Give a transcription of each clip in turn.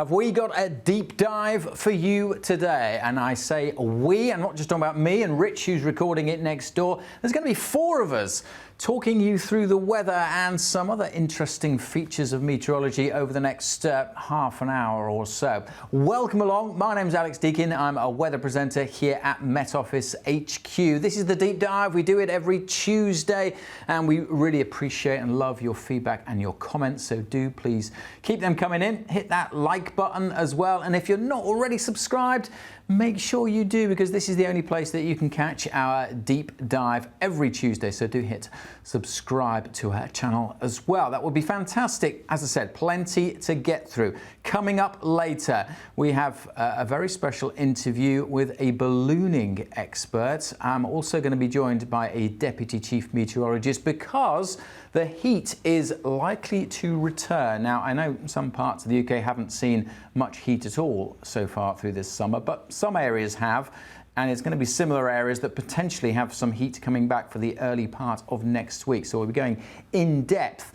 Have we got a deep dive for you today? And I say we, I'm not just talking about me and Rich, who's recording it next door. There's going to be four of us talking you through the weather and some other interesting features of meteorology over the next half an hour or so. Welcome along. My name's Alex Deakin. I'm a weather presenter here at Met Office HQ. This is the deep dive. We do it every Tuesday and we really appreciate and love your feedback and your comments. So do please keep them coming in. Hit that like button as well. And if you're not already subscribed, make sure you do, because this is the only place that you can catch our deep dive every Tuesday. So do hit subscribe to our channel as well. That would be fantastic. As I said, plenty to get through. Coming up later, we have a very special interview with a ballooning expert. I'm also going to be joined by a deputy chief meteorologist because the heat is likely to return. Now, I know some parts of the UK haven't seen much heat at all so far through this summer, but some areas have, and it's going to be similar areas that potentially have some heat coming back for the early part of next week. So we'll be going in depth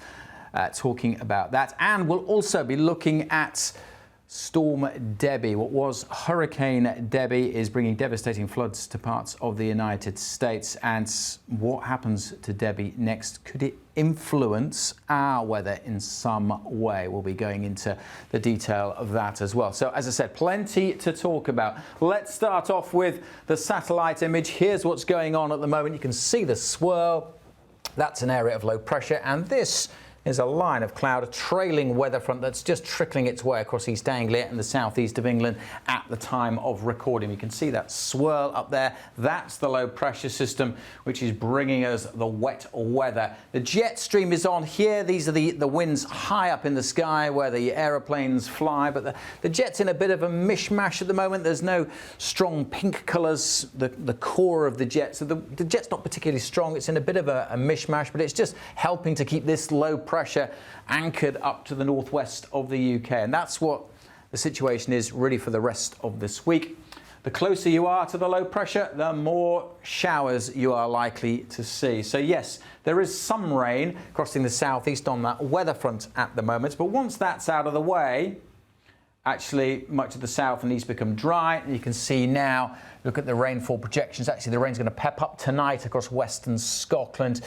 talking about that, and we'll also be looking at Storm Debby. What was Hurricane Debby is bringing devastating floods to parts of the United States, and what happens to Debby next? Could it influence our weather in some way? We'll be going into the detail of that as well. So as I said, plenty to talk about. Let's start off with the satellite image. Here's what's going on at the moment. You can see the swirl. That's an area of low pressure, and this is a line of cloud, a trailing weather front that's just trickling its way across East Anglia and the southeast of England at the time of recording. You can see that swirl up there. That's the low pressure system which is bringing us the wet weather. The jet stream is on here. These are the winds high up in the sky where the aeroplanes fly, but the jet's in a bit of a mishmash at the moment. There's no strong pink colours, the core of the jet. So the jet's not particularly strong. It's in a bit of a mishmash, but it's just helping to keep this low pressure anchored up to the northwest of the UK, and that's what the situation is really for the rest of this week. The closer you are to the low pressure, the more showers you are likely to see. So yes, there is some rain crossing the southeast on that weather front at the moment, but once that's out of the way, actually much of the south and east become dry, and you can see now, look at the rainfall projections. Actually, the rain's going to pep up tonight across western Scotland.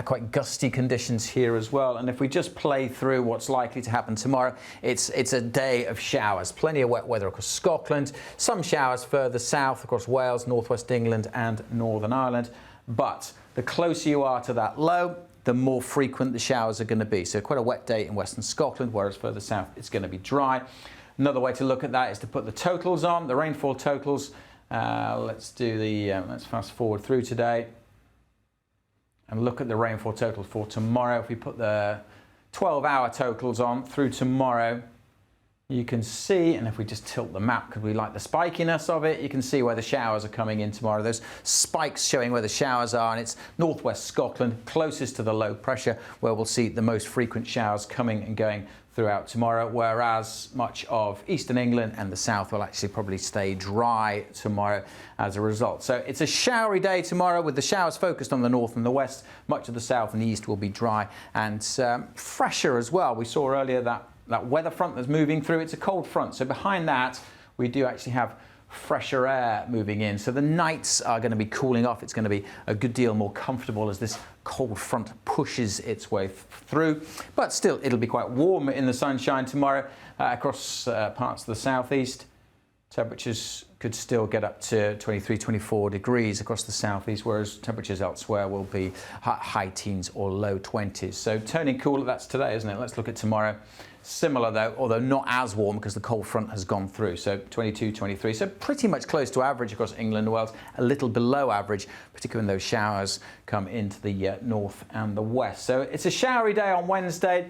Quite gusty conditions here as well. And if we just play through what's likely to happen tomorrow, it's a day of showers. Plenty of wet weather across Scotland. Some showers further south across Wales, northwest England and Northern Ireland. But the closer you are to that low, the more frequent the showers are going to be. So quite a wet day in western Scotland, whereas further south it's going to be dry. Another way to look at that is to put the totals on, the rainfall totals. Let's fast forward through today and look at the rainfall total for tomorrow. If we put the 12-hour totals on through tomorrow, you can see, and if we just tilt the map because we like the spikiness of it, you can see where the showers are coming in tomorrow. Those spikes showing where the showers are, and it's northwest Scotland, closest to the low pressure, where we'll see the most frequent showers coming and going throughout tomorrow, whereas much of eastern England and the south will actually probably stay dry tomorrow as a result. So it's a showery day tomorrow with the showers focused on the north and the west. Much of the south and the east will be dry and fresher as well. We saw earlier that weather front that's moving through. It's a cold front, so behind that we do actually have fresher air moving in. So the nights are going to be cooling off. It's going to be a good deal more comfortable as this cold front pushes its way through. But still, it'll be quite warm in the sunshine tomorrow across parts of the southeast. Temperatures could still get up to 23, 24 degrees across the southeast, whereas temperatures elsewhere will be high teens or low 20s. So turning cooler, that's today, isn't it? Let's look at tomorrow. Similar though, although not as warm because the cold front has gone through. So 22, 23, so pretty much close to average across England and Wales, a little below average, particularly when those showers come into the north and the west. So it's a showery day on Wednesday.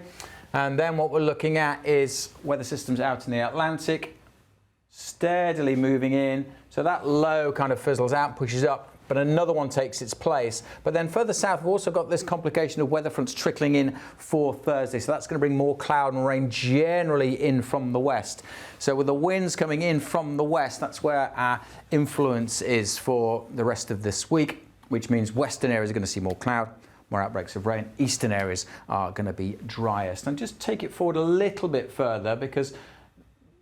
And then what we're looking at is weather systems out in the Atlantic, steadily moving in. So that low kind of fizzles out, pushes up, but another one takes its place. But then further south, we've also got this complication of weather fronts trickling in for Thursday. So that's going to bring more cloud and rain generally in from the west. So with the winds coming in from the west, that's where our influence is for the rest of this week, which means western areas are going to see more cloud, more outbreaks of rain. Eastern areas are going to be driest. And just take it forward a little bit further, because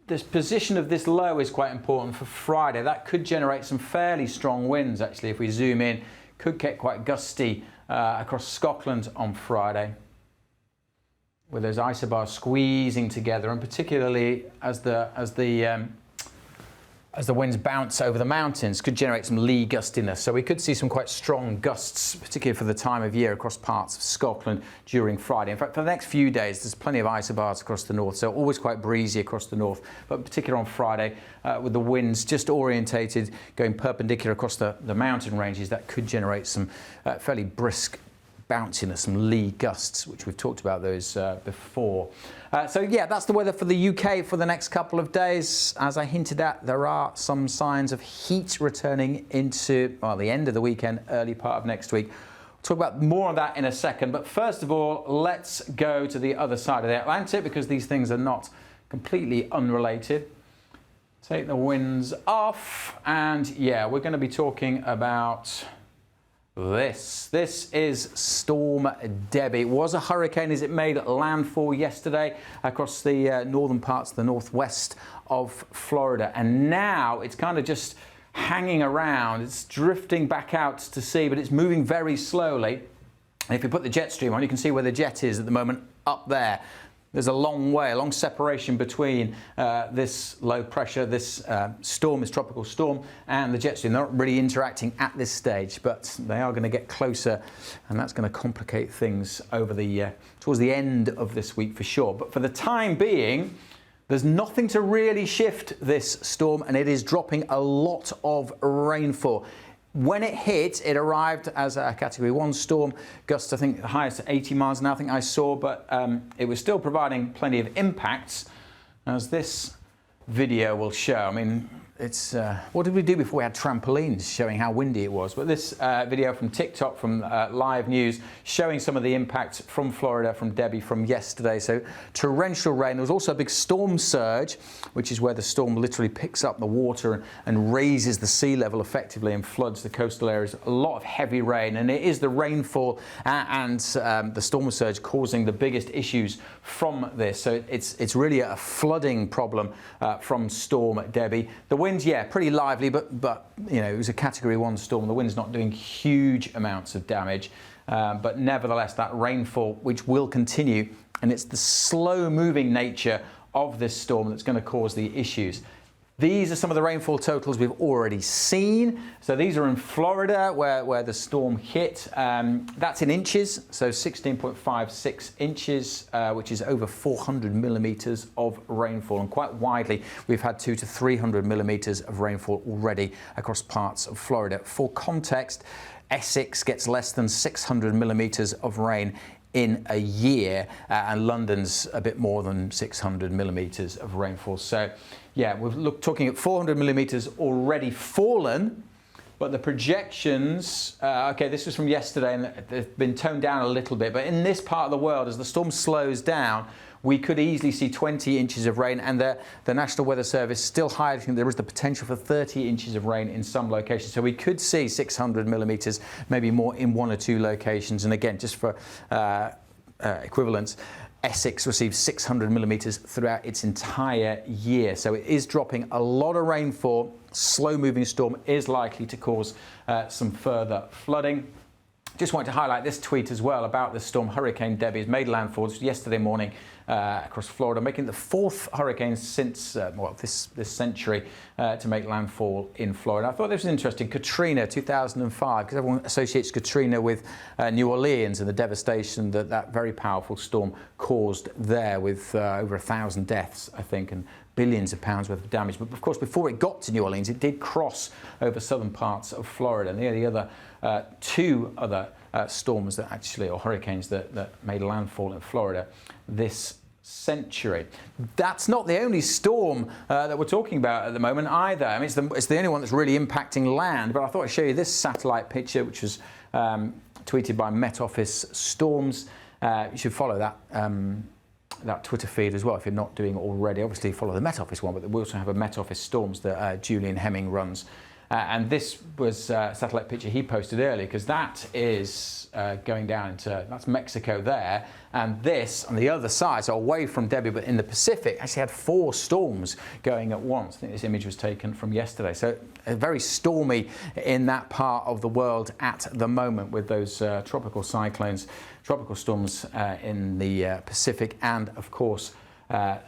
this position of this low is quite important for Friday. That could generate some fairly strong winds, actually, if we zoom in. Could get quite gusty across Scotland on Friday, with those isobars squeezing together, and particularly as the winds bounce over the mountains, could generate some lee gustiness. So we could see some quite strong gusts, particularly for the time of year, across parts of Scotland during Friday. In fact, for the next few days, there's plenty of isobars across the north, so always quite breezy across the north, but particularly on Friday, with the winds just orientated, going perpendicular across the mountain ranges, that could generate some fairly brisk bounciness, some lee gusts, which we've talked about those before. So yeah, that's the weather for the UK for the next couple of days. As I hinted at, there are some signs of heat returning into, well, the end of the weekend, early part of next week. We'll talk about more of that in a second, but first of all, let's go to the other side of the Atlantic, because these things are not completely unrelated. Take the winds off, and yeah, we're going to be talking about this is Storm Debby. It was a hurricane as it made landfall yesterday across the northern parts, the northwest of Florida. And now it's kind of just hanging around. It's drifting back out to sea, but it's moving very slowly. And if you put the jet stream on, you can see where the jet is at the moment, up there. There's a long separation between this low pressure, this storm, this tropical storm, and the jet stream. They're not really interacting at this stage, but they are going to get closer, and that's going to complicate things over the towards the end of this week for sure. But for the time being, there's nothing to really shift this storm, and it is dropping a lot of rainfall. When it hit, it arrived as a Category 1 storm, gusts I think the highest at 80 miles an hour I think I saw, but it was still providing plenty of impacts, as this video will show. I mean, it's what did we do before we had trampolines showing how windy it was? But this video from TikTok, from live news, showing some of the impacts from Florida, from Debby, from yesterday. So torrential rain. There was also a big storm surge, which is where the storm literally picks up the water and raises the sea level effectively and floods the coastal areas. A lot of heavy rain, and it is the rainfall and the storm surge causing the biggest issues from this. So it's really a flooding problem from Storm Debby. The winds, yeah, pretty lively, but you know, it was a Category 1 storm. The wind's not doing huge amounts of damage, but nevertheless, that rainfall, which will continue, and it's the slow-moving nature of this storm that's going to cause the issues. These are some of the rainfall totals we've already seen. So these are in Florida, where the storm hit. That's in inches, so 16.56 inches, which is over 400 millimeters of rainfall. And quite widely, we've had 200 to 300 millimeters of rainfall already across parts of Florida. For context, Essex gets less than 600 millimeters of rain in a year, and London's a bit more than 600 millimeters of rainfall. So yeah, we're talking at 400 millimeters already fallen, but the projections, okay, this was from yesterday and they've been toned down a little bit, but in this part of the world, as the storm slows down, we could easily see 20 inches of rain, and the National Weather Service still highlighting there is the potential for 30 inches of rain in some locations. So we could see 600 millimeters, maybe more in one or two locations. And again, just for equivalence, Essex receives 600 millimeters throughout its entire year. So it is dropping a lot of rainfall. Slow-moving storm is likely to cause some further flooding. Just wanted to highlight this tweet as well about this storm. Hurricane Debby has made landfall yesterday morning across Florida, making the fourth hurricane since this century to make landfall in Florida. I thought this was interesting. Katrina, 2005, because everyone associates Katrina with New Orleans and the devastation that very powerful storm caused there, with over 1,000 deaths, I think, and billions of pounds worth of damage. But of course, before it got to New Orleans, it did cross over southern parts of Florida. And the other two other storms that actually, or hurricanes that made landfall in Florida this century. That's not the only storm that we're talking about at the moment either. I mean, it's the only one that's really impacting land. But I thought I'd show you this satellite picture, which was tweeted by Met Office Storms. You should follow that Twitter feed as well if you're not doing it already. Obviously follow the Met Office one, but we also have a Met Office Storms that Julian Hemming runs. And this was a satellite picture he posted earlier, because that is going down into, that's Mexico there. And this on the other side, so away from Debby, but in the Pacific, actually had 4 storms going at once. I think this image was taken from yesterday. So very stormy in that part of the world at the moment, with those tropical cyclones, tropical storms in the Pacific, and of course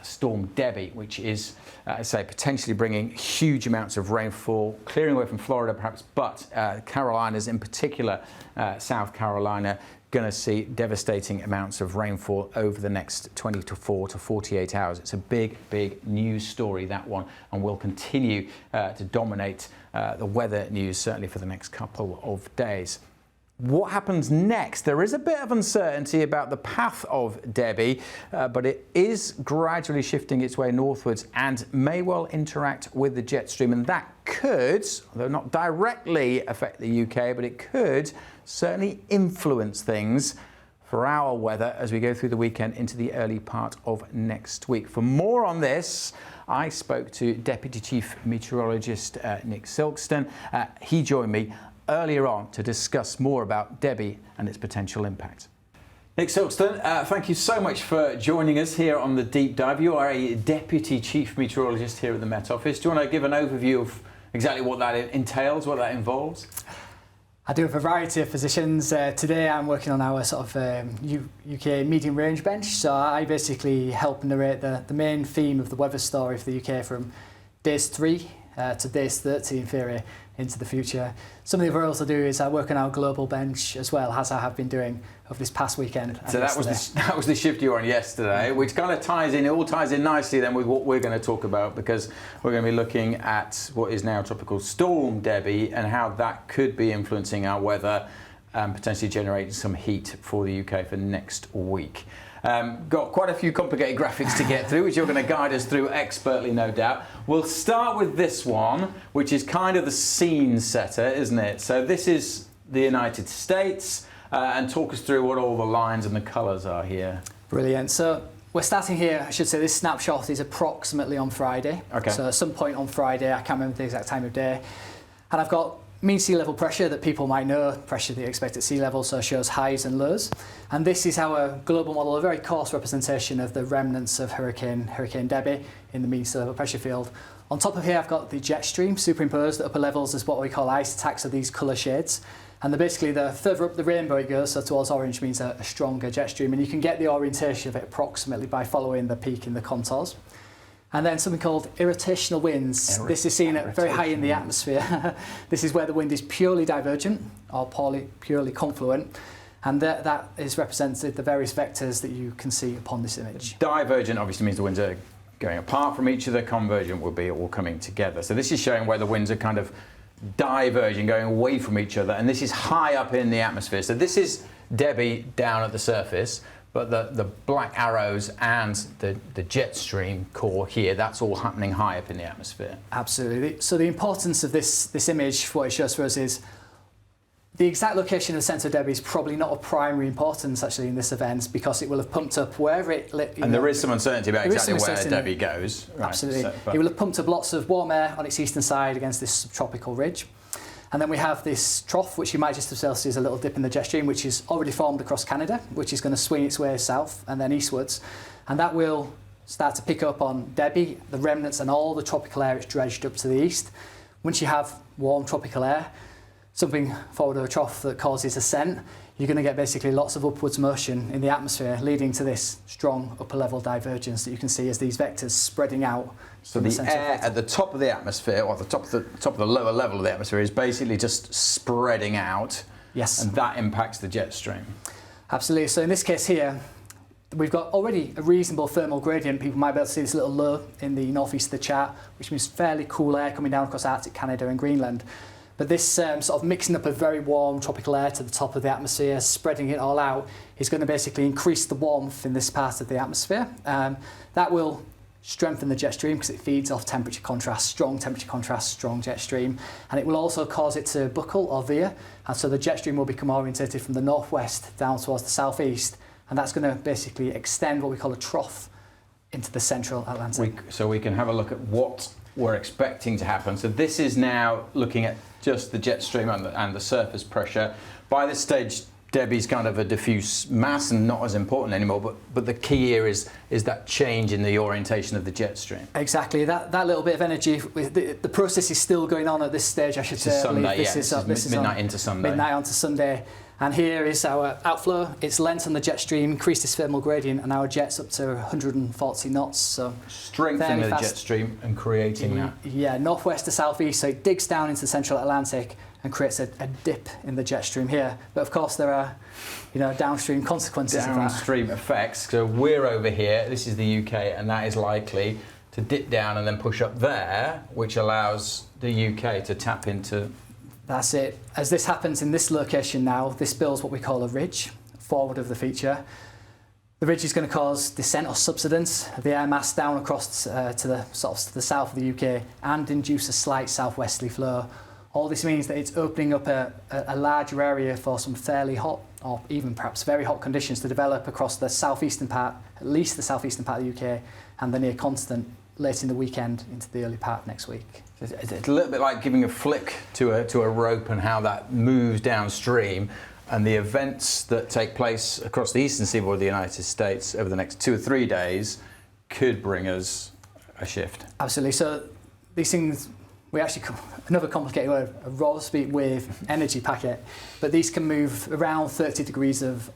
Storm Debby, which is, I say, potentially bringing huge amounts of rainfall, clearing away from Florida perhaps, but Carolinas in particular, South Carolina, going to see devastating amounts of rainfall over the next 24 to 48 hours. It's a big, big news story, that one, and will continue to dominate the weather news, certainly for the next couple of days. What happens next? There is a bit of uncertainty about the path of Debby, but it is gradually shifting its way northwards and may well interact with the jet stream, and that could, although not directly affect the UK, but it could certainly influence things for our weather as we go through the weekend into the early part of next week. For more on this, I spoke to Deputy Chief Meteorologist Nick Silkston. He joined me earlier on to discuss more about Debby and its potential impact. Nick Silkston, thank you so much for joining us here on the Deep Dive. You are a Deputy Chief Meteorologist here at the Met Office. Do you want to give an overview of exactly what that entails, what that involves? I do a variety of positions. Today I'm working on our sort of UK medium range bench, so I basically help narrate the main theme of the weather story for the UK from days 3 to days 30 in theory into the future. Some of the other roles I do is I work on our global bench as well, as I have been doing over this past weekend. So that was the shift you were on yesterday, which kind of ties in, it all ties in nicely then with what we're going to talk about, because we're going to be looking at what is now Tropical Storm Debby and how that could be influencing our weather and potentially generating some heat for the UK for next week. Got quite a few complicated graphics to get through, which you're going to guide us through expertly, no doubt. We'll start with this one, which is kind of the scene setter, isn't it? So this is the United States, and talk us through what all the lines and the colours are here. Brilliant. So we're starting here, I should say this snapshot is approximately on Friday. Okay. So at some point on Friday, I can't remember the exact time of day. And I've got mean sea level pressure that people might know, pressure that you expect at sea level, so it shows highs and lows. And this is our global model, a very coarse representation of the remnants of Hurricane Debby in the mean sea level pressure field. On top of here, I've got the jet stream superimposed at upper levels as what we call ice attacks, of these colour shades. And basically, the further up the rainbow it goes, so towards orange means a stronger jet stream. And you can get the orientation of it approximately by following the peak in the contours. And then something called irrotational winds. This is seen at very high in the atmosphere. This is where the wind is purely divergent or purely confluent. And that is represented the various vectors that you can see upon this image. Divergent obviously means the winds are going apart from each other. Convergent would be all coming together. So this is showing where the winds are kind of diverging, going away from each other. And this is high up in the atmosphere. So this is Debby down at the surface. But the black arrows and the jet stream core here, that's all happening high up in the atmosphere. Absolutely. So the importance of this image, what it shows for us is the exact location of the centre of Debby is probably not of primary importance actually in this event, because it will have pumped up wherever it... And there is some uncertainty about exactly where Debby goes. Absolutely. Right, so, it will have pumped up lots of warm air on its eastern side against this subtropical ridge. And then we have this trough, which you might just as well see as a little dip in the jet stream, which is already formed across Canada, which is going to swing its way south and then eastwards. And that will start to pick up on Debby, the remnants and all the tropical air it's dredged up to the east. Once you have warm tropical air, something forward of a trough that causes ascent, you're going to get basically lots of upwards motion in the atmosphere, leading to this strong upper level divergence that you can see as these vectors spreading out. So the air at the top of the atmosphere, or at the top of the lower level of the atmosphere, is basically just spreading out. Yes. And that impacts the jet stream. Absolutely. So in this case here, we've got already a reasonable thermal gradient. People might be able to see this little low in the northeast of the chart, which means fairly cool air coming down across Arctic Canada and Greenland. But this sort of mixing up of very warm tropical air to the top of the atmosphere, spreading it all out, is going to basically increase the warmth in this part of the atmosphere. That will strengthen the jet stream because it feeds off temperature contrast, strong jet stream. And it will also cause it to buckle or veer. And so the jet stream will become orientated from the northwest down towards the southeast. And that's going to basically extend what we call a trough into the central Atlantic. So we can have a look at what we're expecting to happen. So this is now looking at just the jet stream and the surface pressure. By this stage, Debbie's kind of a diffuse mass and not as important anymore, but the key here is that change in the orientation of the jet stream. Exactly, that little bit of energy, the process is still going on at this stage, I should say. It's Sunday, this is midnight into Sunday. Midnight onto Sunday. And here is our outflow. It's length on the jet stream, increased its thermal gradient, and our jet's up to 140 knots. So strengthening the jet stream and creating that. Yeah, northwest to southeast, so it digs down into the central Atlantic and creates a dip in the jet stream here. But of course there are, downstream consequences of that. Downstream effects. So we're over here, this is the UK, and that is likely to dip down and then push up there, which allows the UK to tap into. That's it. As this happens in this location now, this builds what we call a ridge, forward of the feature. The ridge is going to cause descent or subsidence of the air mass down across to the south of the UK and induce a slight southwesterly flow. All this means that it's opening up a larger area for some fairly hot or even perhaps very hot conditions to develop across the southeastern part, at least the southeastern part of the UK, and the near continent late in the weekend into the early part of next week. It's a little bit like giving a flick to a rope and how that moves downstream, and the events that take place across the eastern seaboard of the United States over the next 2 or 3 days could bring us a shift. Absolutely. So these things, we actually, another complicated word, a raw-speed wave energy packet, but these can move around 30 degrees of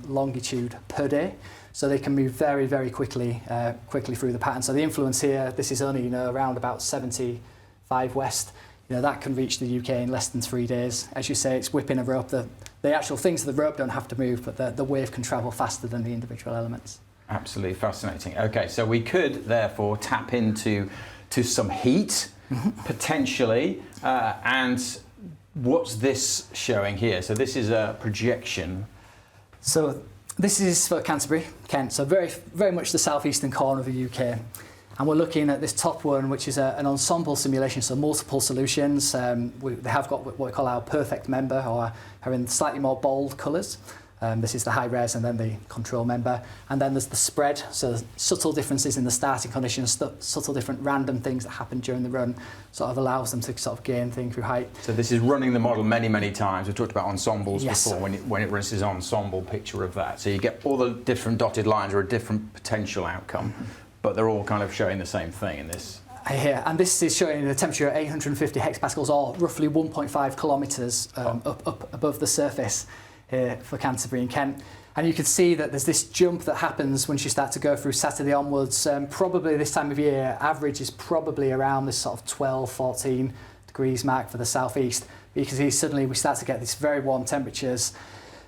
longitude per day. So they can move very, very quickly through the pattern. So the influence here, this is only around about 75 west. That can reach the UK in less than 3 days. As you say, it's whipping a rope. The actual things of the rope don't have to move, but the wave can travel faster than the individual elements. Absolutely fascinating. Okay, so we could therefore tap into some heat potentially, and what's this showing here? So this is a projection. So this is for Canterbury, Kent, so very, very much the southeastern corner of the UK. And we're looking at this top one, which is an ensemble simulation, so multiple solutions. They have got what we call our perfect member, or are in slightly more bold colours. This is the high res and then the control member. And then there's the spread, so subtle differences in the starting conditions, subtle different random things that happen during the run, sort of allows them to sort of gain things through height. So this is running the model many, many times. We've talked about ensembles Yes. before, when it runs this ensemble picture of that. So you get all the different dotted lines are a different potential outcome, but they're all kind of showing the same thing in this. Here, and this is showing the temperature at 850 hectopascals, or roughly 1.5 kilometres up above the surface here for Canterbury and Kent. And you can see that there's this jump that happens once you start to go through Saturday onwards. Probably this time of year, average is probably around this sort of 12, 14 degrees mark for the southeast. But you can see suddenly we start to get these very warm temperatures.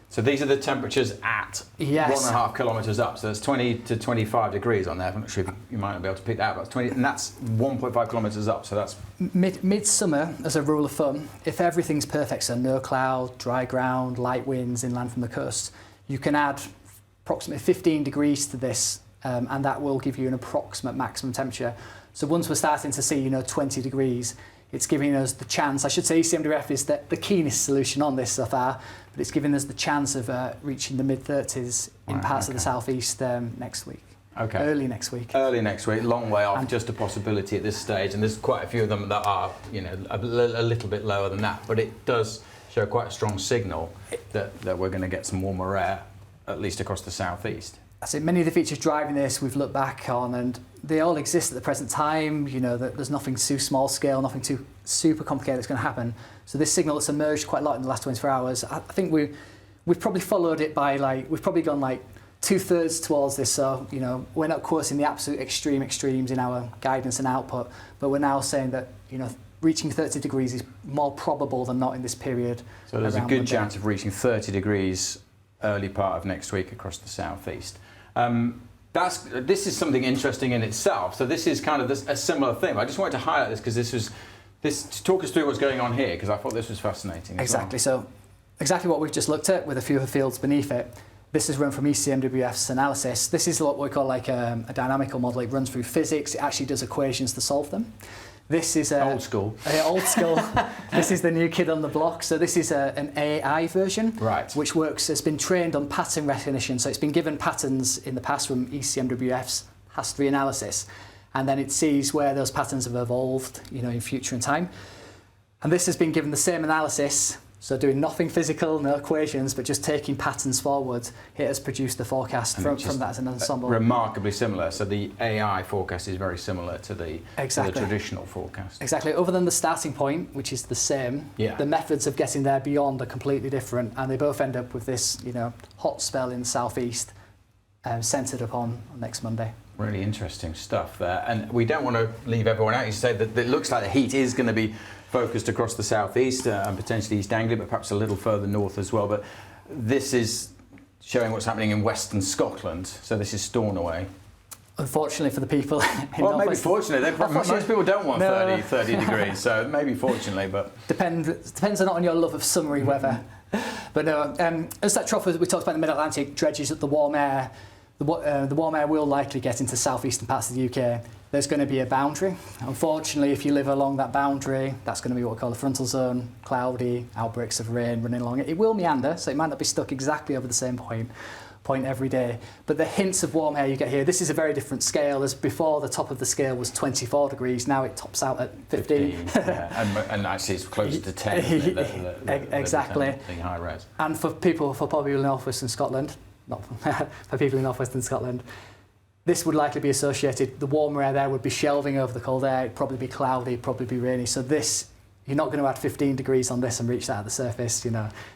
So these are the temperatures at 1.5 kilometres up. So there's 20 to 25 degrees on there. I'm not sure if you might not be able to pick that up. But 20, and that's 1.5 kilometres up. So that's midsummer, as a rule of thumb, if everything's perfect, so no cloud, dry ground, light winds inland from the coast, you can add approximately 15 degrees to this, and that will give you an approximate maximum temperature. So once we're starting to see 20 degrees, it's giving us the chance. I should say ECMWF is the keenest solution on this so far, but it's giving us the chance of reaching the mid-30s in parts of the southeast next week. Okay. Early next week. Early next week, long way off, just a possibility at this stage, and there's quite a few of them that are, a little bit lower than that, but it does show quite a strong signal that we're going to get some warmer air, at least across the southeast. I say many of the features driving this we've looked back on, and they all exist at the present time. There's nothing too small scale, nothing too super complicated that's going to happen. So this signal that's emerged quite a lot in the last 24 hours, I think we've probably followed it by we've probably gone 2/3 towards this. So we're not quoting the absolute extremes in our guidance and output, but we're now saying that reaching 30 degrees is more probable than not in this period. So there's a good chance of reaching 30 degrees early part of next week across the southeast. This is something interesting in itself. So this is kind of a similar thing. I just wanted to highlight this because to talk us through what's going on here, because I thought this was fascinating. Exactly. So exactly what we've just looked at with a few of the fields beneath it. This is run from ECMWF's analysis. This is what we call a dynamical model. It runs through physics. It actually does equations to solve them. This is old school. Old school. This is the new kid on the block. So this is an AI version, right, which has been trained on pattern recognition. So it's been given patterns in the past from ECMWF's past 3 analysis, and then it sees where those patterns have evolved, in future in time. And this has been given the same analysis, so doing nothing physical, no equations, but just taking patterns forward. It has produced the forecast from that as an ensemble. Remarkably similar. So the AI forecast is very similar to the traditional forecast. Exactly. Other than the starting point, which is the same, the methods of getting there beyond are completely different, and they both end up with this, hot spell in the southeast, centred upon next Monday. Really interesting stuff there. And we don't want to leave everyone out. You say that it looks like the heat is going to be focused across the southeast and potentially East Anglia, but perhaps a little further north as well. But this is showing what's happening in western Scotland. So this is Stornoway. Unfortunately for the people in well, maybe fortunately. Most people don't want 30 degrees, so maybe fortunately, but... Depends on your love of summery weather. But no, as that trough we talked about in the Mid-Atlantic dredges up the warm air, the warm air will likely get into southeastern parts of the UK. There's going to be a boundary. Unfortunately, if you live along that boundary, that's going to be what we call the frontal zone, cloudy, outbreaks of rain running along it. It will meander, so it might not be stuck exactly over the same point every day. But the hints of warm air you get here, this is a very different scale. As before, the top of the scale was 24 degrees. Now it tops out at 15. Yeah. and actually it's closer to 10. Isn't it? Exactly. The high res. And for probably northwestern Scotland, not for people in northwestern Scotland, this would likely be associated, the warmer air there would be shelving over the cold air, it'd probably be cloudy, probably be rainy. So this, you're not going to add 15 degrees on this and reach that at the surface.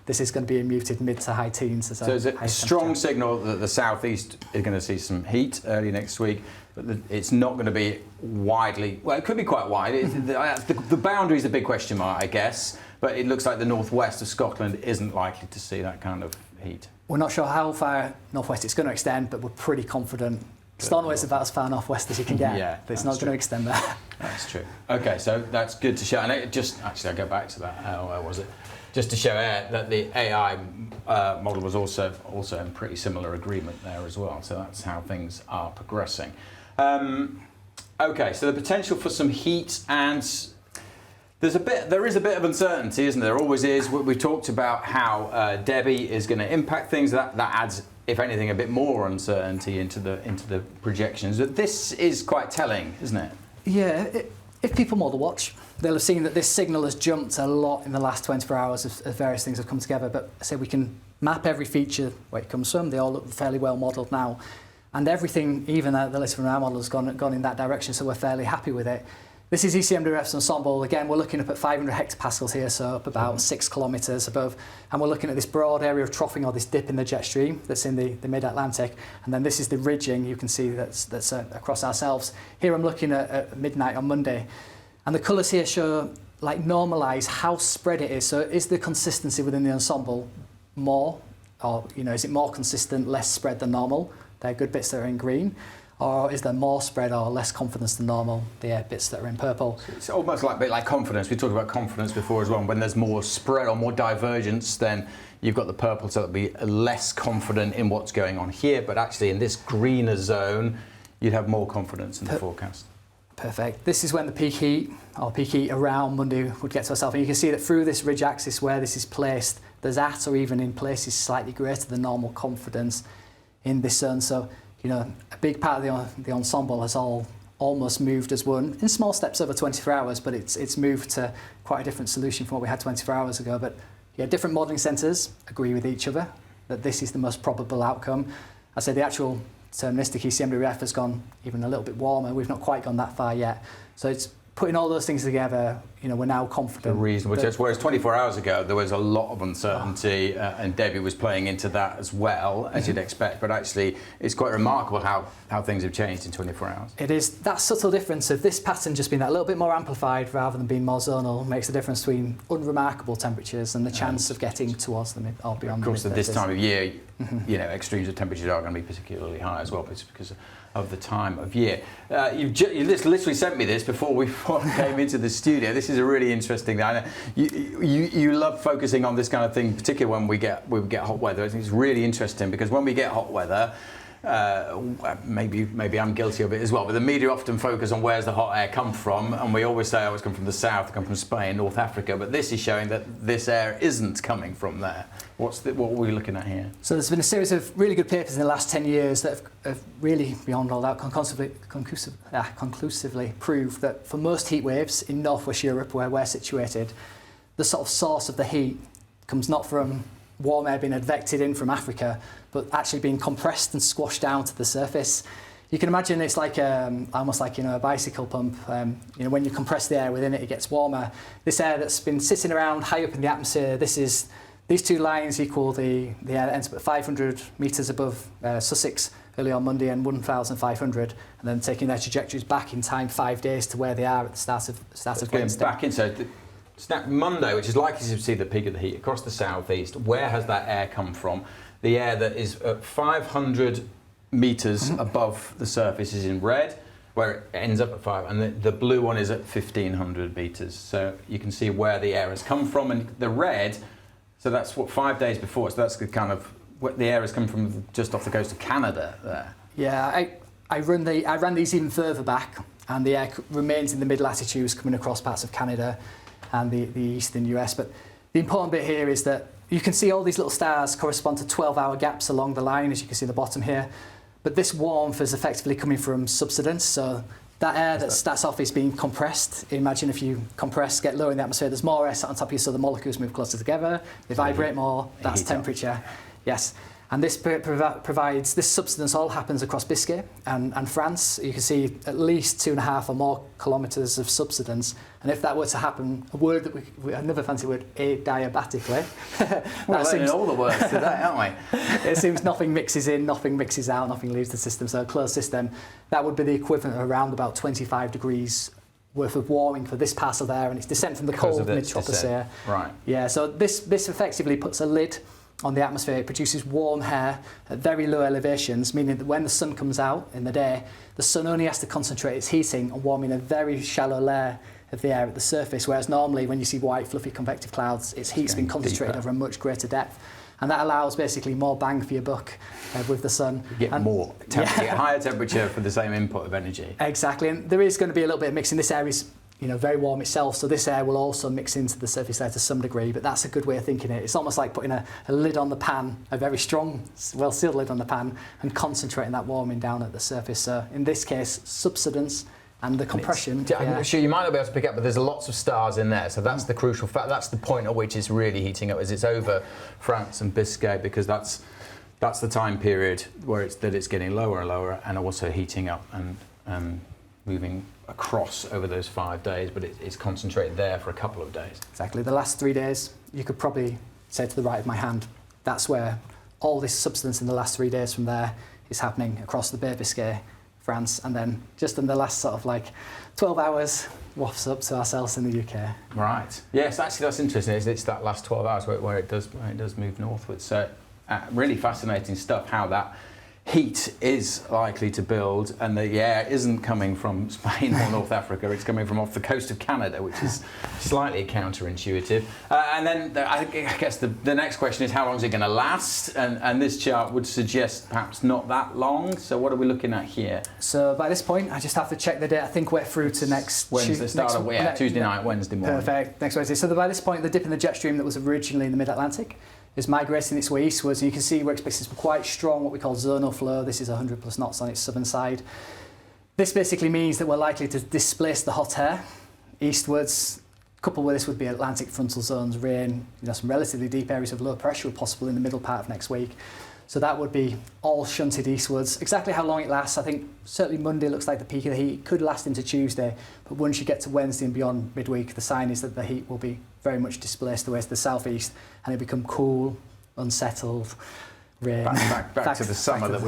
This is going to be a muted mid to high teens. So it's a strong signal that the southeast is going to see some heat early next week, but it's not going to be widely, well, it could be quite wide. The boundary is a big question mark, I guess, but it looks like the northwest of Scotland isn't likely to see that kind of heat. We're not sure how far northwest it's going to extend, but we're pretty confident. Stornoway is about as far northwest as you can get. Yeah, but it's not going to extend there. That's true. Okay, so that's good to show. And I'll go back to that. Where was it? Just to show that the AI model was also in pretty similar agreement there as well. So that's how things are progressing. Okay, so the potential for some heat, and there is a bit of uncertainty, isn't there? There always is. We talked about how Debby is going to impact things. That adds, if anything, a bit more uncertainty into the projections. But this is quite telling, isn't it? Yeah. If people model watch, they'll have seen that this signal has jumped a lot in the last 24 hours as various things have come together. But I say we can map every feature where it comes from. They all look fairly well modelled now. And everything, even the latest from our model, has gone in that direction, so we're fairly happy with it. This is ECMWF's ensemble. Again, we're looking up at 500 hectopascals here, so up about 6 kilometres above. And we're looking at this broad area of troughing, or this dip in the jet stream that's in the mid-Atlantic. And then this is the ridging you can see that's across ourselves. Here I'm looking at midnight on Monday. And the colours here show, normalise how spread it is. So is the consistency within the ensemble more? Or, is it more consistent, less spread than normal? There are good bits that are in green. Or is there more spread or less confidence than normal, the bits that are in purple? It's almost like a bit like confidence. We talked about confidence before as well. When there's more spread or more divergence, then you've got the purple, so it'll be less confident in what's going on here. But actually in this greener zone, you'd have more confidence in the forecast. Perfect. This is when the peak heat around Monday would get to ourselves. And you can see that through this ridge axis where this is placed, there's at or even in places slightly greater than normal confidence in this zone. So, a big part of the ensemble has almost moved as one, in small steps over 24 hours, but it's moved to quite a different solution from what we had 24 hours ago. But yeah, different modelling centres agree with each other that this is the most probable outcome. I say the actual deterministic ECMWF has gone even a little bit warmer. We've not quite gone that far yet. So it's putting all those things together, we're now confident. Reasonable. Whereas 24 hours ago, there was a lot of uncertainty, and Debby was playing into that as well, as you'd expect. But actually, it's quite remarkable how things have changed in 24 hours. It is. That subtle difference of this pattern just being that little bit more amplified rather than being more zonal makes a difference between unremarkable temperatures and the chance of getting towards the mid or beyond. Of course, at this time of year, extremes of temperatures are going to be particularly high as well, because of the time of year. You literally sent me this before we came into the studio. This is a really interesting thing. I know you love focusing on this kind of thing, particularly when we get hot weather. I think it's really interesting because when we get hot weather, maybe I'm guilty of it as well, but the media often focus on where's the hot air come from, and we always say, oh, it's come from the south, it come from Spain, North Africa, but this is showing that this air isn't coming from there. What are we looking at here? So there's been a series of really good papers in the last 10 years that have really, beyond all doubt, conclusively proved that for most heat waves in northwest Europe, where we're situated, the sort of source of the heat comes not from warm air being advected in from Africa, but actually being compressed and squashed down to the surface. You can imagine it's like almost like a bicycle pump. When you compress the air within it, it gets warmer. This air that's been sitting around high up in the atmosphere, these two lines equal the air that ends up at 500 metres above Sussex early on Monday and 1,500, and then taking their trajectories back in time 5 days to where they are at the start of Wednesday. Back in, so Monday, which is likely to see the peak of the heat across the southeast, where has that air come from? The air that is at 500 metres above the surface is in red, where it ends up at 5, and the blue one is at 1,500 metres. So you can see where the air has come from, and the red, so that's 5 days before, so that's the kind of, the air has come from just off the coast of Canada there. Yeah, I ran these even further back, and the air remains in the mid-latitudes coming across parts of Canada and the eastern US. But the important bit here is that you can see all these little stars correspond to 12-hour gaps along the line, as you can see at the bottom here. But this warmth is effectively coming from subsidence. So that air that starts off is being compressed. Imagine if you compress, get lower in the atmosphere, there's more air sat on top of you, so the molecules move closer together, they vibrate more, that's temperature. Yes. And this provides, this subsidence all happens across Biscay and France. You can see at least 2.5 or more kilometres of subsidence. And if that were to happen, a word that we another fancy word, adiabatically. We're learning all the words today, aren't we? It seems nothing mixes in, nothing mixes out, nothing leaves the system. So a closed system, that would be the equivalent of around about 25 degrees worth of warming for this parcel there, and it's descent from the cold mid-troposphere. Right. Yeah, so this effectively puts a lid on the atmosphere. It produces warm air at very low elevations, meaning that when the sun comes out in the day, the sun only has to concentrate its heating on warming a very shallow layer of the air at the surface, whereas normally when you see white fluffy convective clouds, its heat's been concentrated over a much greater depth. And that allows basically more bang for your buck with the sun. You get more temperature, get higher temperature for the same input of energy. Exactly, and there is going to be a little bit of mixing. This air is very warm itself, so this air will also mix into the surface there to some degree, but that's a good way of thinking it. It's almost like putting a lid on the pan, a very strong, well-sealed lid on the pan, and concentrating that warming down at the surface. So in this case, subsidence and the compression. I'm sure you might not be able to pick up, but there's lots of stars in there, so that's the crucial fact. That's the point at which it's really heating up, is it's over France and Biscay, because that's the time period where it's getting lower and lower, and also heating up and moving across over those 5 days, but it's concentrated there for a couple of days. Exactly. The last 3 days, you could probably say to the right of my hand, that's where all this substance in the last 3 days from there is happening across the Bay of Biscay, France, and then just in the last sort of 12 hours wafts up to ourselves in the UK. Right. Yes, actually that's interesting. It's that last 12 hours where it does move northwards. So really fascinating stuff, how that heat is likely to build, and the air isn't coming from Spain or North Africa, it's coming from off the coast of Canada, which is slightly counterintuitive. And then I guess the next question is, how long is it going to last? And this chart would suggest perhaps not that long. So what are we looking at here? So by this point, I just have to check the date. I think we're through to next Wednesday, Tuesday night, Wednesday morning. Perfect, next Wednesday. So by this point, the dip in the jet stream that was originally in the mid-Atlantic is migrating its way eastwards, and you can see we're expecting some quite strong, what we call zonal flow. This is 100 plus knots on its southern side. This basically means that we're likely to displace the hot air eastwards. Coupled with this would be Atlantic frontal zones, rain, some relatively deep areas of low pressure possible in the middle part of next week. So that would be all shunted eastwards. Exactly how long it lasts, I think certainly Monday looks like the peak of the heat. It could last into Tuesday, but once you get to Wednesday and beyond midweek, the sign is that the heat will be very much displaced away to the southeast, and it'll become cool, unsettled, rain. Back to the summer that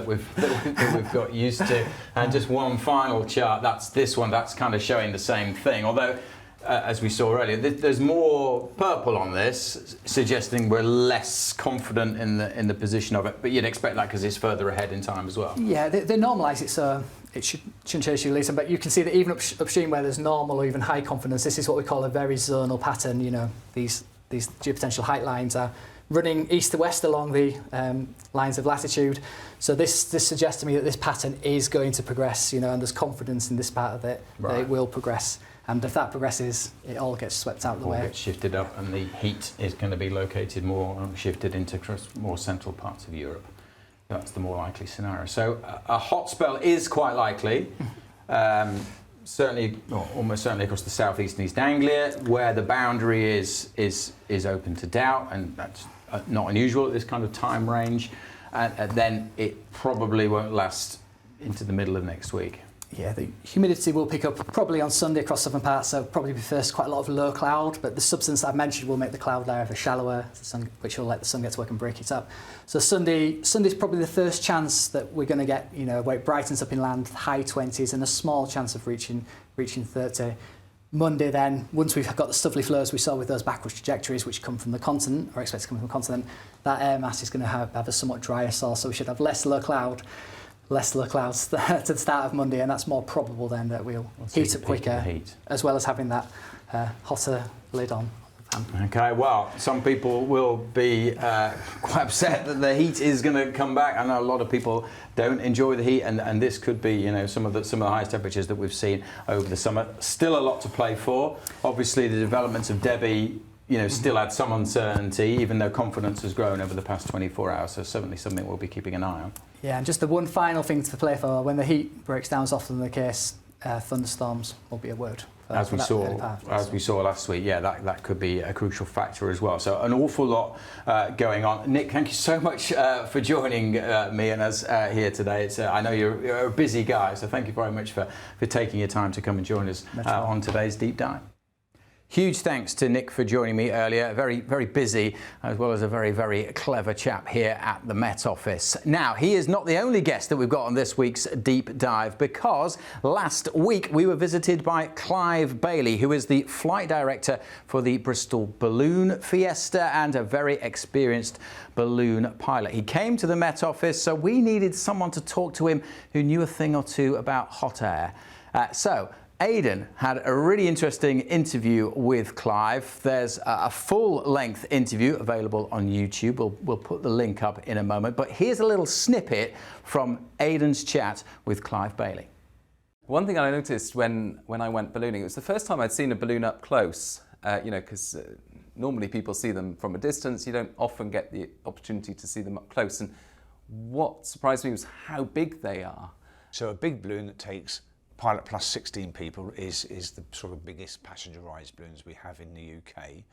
we've got used to. And just one final chart. That's this one. That's kind of showing the same thing, although. As we saw earlier, there's more purple on this, suggesting we're less confident in the position of it. But you'd expect that because it's further ahead in time as well. Yeah, they normalise it, so it shouldn't change you, Lisa. But you can see that even upstream where there's normal or even high confidence, this is what we call a very zonal pattern. These geopotential height lines are running east to west along the lines of latitude. So this suggests to me that this pattern is going to progress, and there's confidence in this part of it that it will progress. And if that progresses, it all gets swept out of the way. All gets shifted up, and the heat is going to be located more, shifted into more central parts of Europe. That's the more likely scenario. So a hot spell is quite likely. Certainly, almost certainly across the southeast and East Anglia, where the boundary is open to doubt, and that's not unusual at this kind of time range. And then it probably won't last into the middle of next week. Yeah, the humidity will pick up probably on Sunday across southern parts, so probably first quite a lot of low cloud, but the substance that I've mentioned will make the cloud layer ever shallower, which will let the sun get to work and break it up. So Sunday's probably the first chance that we're going to get, where it brightens up inland, high 20s, and a small chance of reaching 30. Monday then, once we've got the southerly flows we saw with those backwards trajectories which come from the continent, or expect to come from the continent, that air mass is going to have a somewhat drier source, so we should have less low clouds to the start of Monday, and that's more probable then that we'll heat up quicker, as well as having that hotter lid on. Okay, well, some people will be quite upset that the heat is going to come back. I know a lot of people don't enjoy the heat, and this could be, some of the highest temperatures that we've seen over the summer. Still a lot to play for. Obviously, the developments of Debby, still add some uncertainty, even though confidence has grown over the past 24 hours. So certainly something we'll be keeping an eye on. Yeah, and just the one final thing to play for: when the heat breaks down, as often the case, thunderstorms will be a word. As we saw last week, yeah, that could be a crucial factor as well. So an awful lot going on. Nick, thank you so much for joining me and us here today. I know you're a busy guy, so thank you very much for taking your time to come and join us on today's Deep Dive. Huge thanks to Nick for joining me earlier. Very, very busy, as well as a very, very clever chap here at the Met Office. Now, he is not the only guest that we've got on this week's Deep Dive, because last week we were visited by Clive Bailey, who is the flight director for the Bristol Balloon Fiesta and a very experienced balloon pilot. He came to the Met Office, so we needed someone to talk to him who knew a thing or two about hot air. Aidan had a really interesting interview with Clive. There's a full-length interview available on YouTube. We'll put the link up in a moment. But here's a little snippet from Aidan's chat with Clive Bailey. One thing I noticed when I went ballooning, it was the first time I'd seen a balloon up close, because normally people see them from a distance. You don't often get the opportunity to see them up close. And what surprised me was how big they are. So a big balloon that takes pilot plus 16 people is the sort of biggest passenger-rise balloons we have in the UK.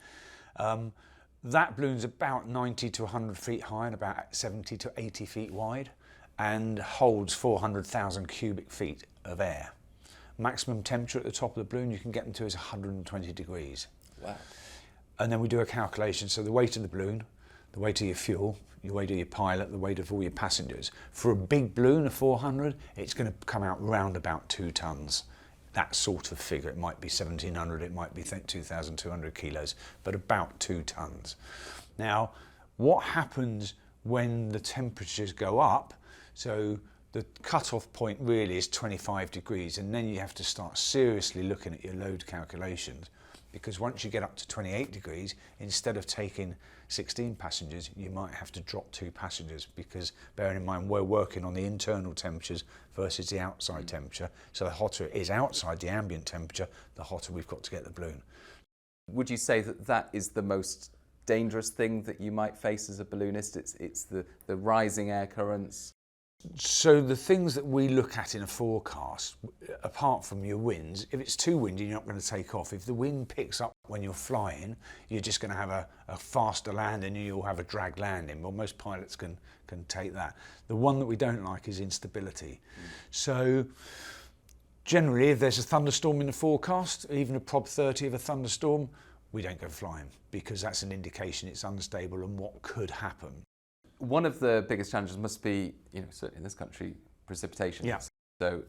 That balloon's about 90 to 100 feet high and about 70 to 80 feet wide, and holds 400,000 cubic feet of air. Maximum temperature at the top of the balloon you can get them to is 120 degrees. Wow. And then we do a calculation, so the weight of the balloon, the weight of your fuel, your weight of your pilot, the weight of all your passengers. For a big balloon of 400, it's going to come out round about 2 tons. That sort of figure. It might be 1,700, it might be 2,200 kilos, but about 2 tons. Now, what happens when the temperatures go up? So the cut-off point really is 25 degrees, and then you have to start seriously looking at your load calculations, because once you get up to 28 degrees, instead of taking 16 passengers, you might have to drop 2 passengers, because bearing in mind we're working on the internal temperatures versus the outside temperature. So the hotter it is outside the ambient temperature, the hotter we've got to get the balloon. Would you say that is the most dangerous thing that you might face as a balloonist? It's the rising air currents? So the things that we look at in a forecast, apart from your winds, if it's too windy, you're not going to take off. If the wind picks up when you're flying, you're just going to have a faster landing, and you'll have a drag landing. Well, most pilots can take that. The one that we don't like is instability. So generally, if there's a thunderstorm in the forecast, even a prob 30 of a thunderstorm, we don't go flying, because that's an indication it's unstable and what could happen. One of the biggest challenges must be, certainly in this country, precipitation. Yeah. So,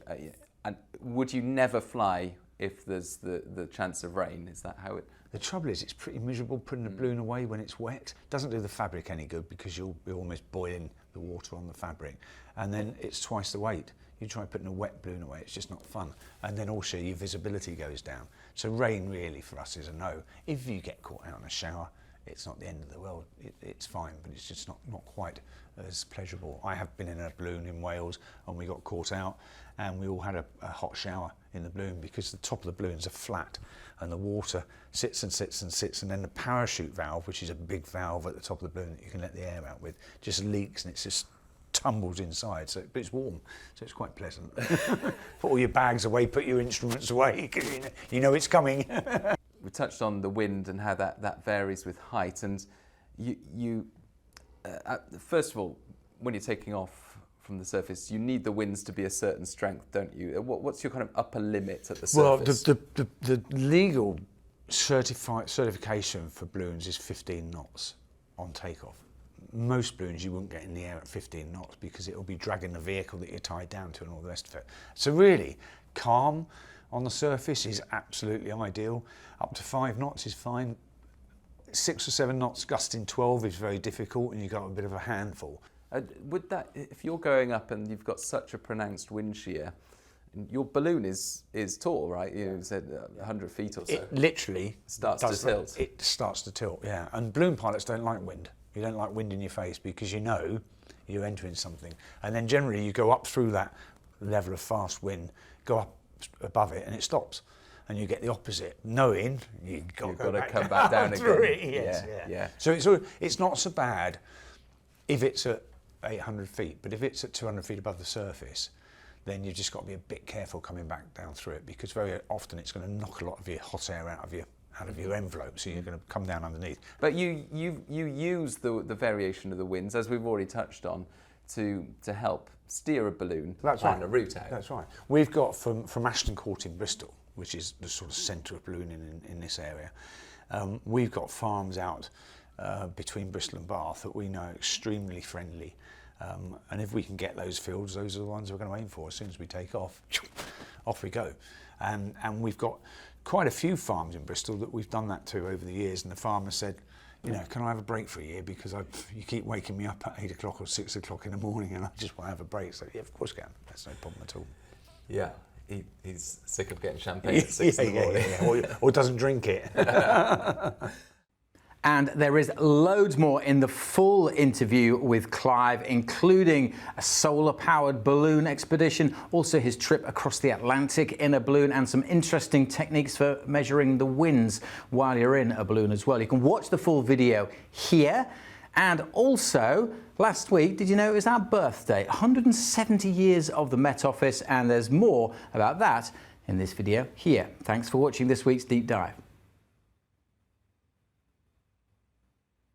and would you never fly if there's the chance of rain? Is that how it? The trouble is, it's pretty miserable putting the balloon away when it's wet. Doesn't do the fabric any good, because you'll be almost boiling the water on the fabric, and then it's twice the weight. You try putting a wet balloon away, it's just not fun. And then also your visibility goes down. So rain really for us is a no. If you get caught out in a shower, it's not the end of the world. It's fine, but it's just not quite as pleasurable. I have been in a balloon in Wales and we got caught out, and we all had a hot shower in the balloon because the top of the balloons are flat and the water sits and sits and sits, and then the parachute valve, which is a big valve at the top of the balloon that you can let the air out with, just leaks and it's just tumbles inside, but it's warm, so it's quite pleasant. Put all your bags away, put your instruments away, because you know it's coming. We touched on the wind and how that varies with height, and you first of all, when you're taking off from the surface, you need the winds to be a certain strength, don't you? What's your kind of upper limit at the surface? Well, the legal certification for balloons is 15 knots on takeoff. Most balloons you won't get in the air at 15 knots because it'll be dragging the vehicle that you're tied down to and all the rest of it. So really, calm on the surface is absolutely ideal. Up to 5 knots is fine. 6 or 7 knots gusting 12 is very difficult, and you've got a bit of a handful. Would that, if you're going up and you've got such a pronounced wind shear, your balloon is tall, right? You said 100 feet or so. It literally starts to tilt. It starts to tilt, yeah. And balloon pilots don't like wind. You don't like wind in your face because you know you're entering something. And then generally you go up through that level of fast wind, go up above it, and it stops. And you get the opposite, knowing you've got to come back down through again. It, yes, Yeah. So it's not so bad if it's at 800 feet, but if it's at 200 feet above the surface, then you've just got to be a bit careful coming back down through it, because very often it's going to knock a lot of your hot air out of your envelope, so you're going to come down underneath. But you use the variation of the winds, as we've already touched on, to help steer a balloon on a route out. That's right. We've got from Ashton Court in Bristol, which is the sort of centre of ballooning in this area. We've got farms out between Bristol and Bath that we know are extremely friendly. And if we can get those fields, those are the ones we're going to aim for. As soon as we take off, off we go. And we've got quite a few farms in Bristol that we've done that to over the years, and the farmer said, you know, can I have a break for a year, because you keep waking me up at 8 o'clock or 6 o'clock in the morning and I just want to have a break. So yeah, of course you can. That's no problem at all. Yeah, he's sick of getting champagne at 6 in the morning. Yeah. Or doesn't drink it. And there is loads more in the full interview with Clive, including a solar-powered balloon expedition, also his trip across the Atlantic in a balloon, and some interesting techniques for measuring the winds while you're in a balloon as well. You can watch the full video here. And also, last week, did you know it was our birthday? 170 years of the Met Office, and there's more about that in this video here. Thanks for watching this week's Deep Dive.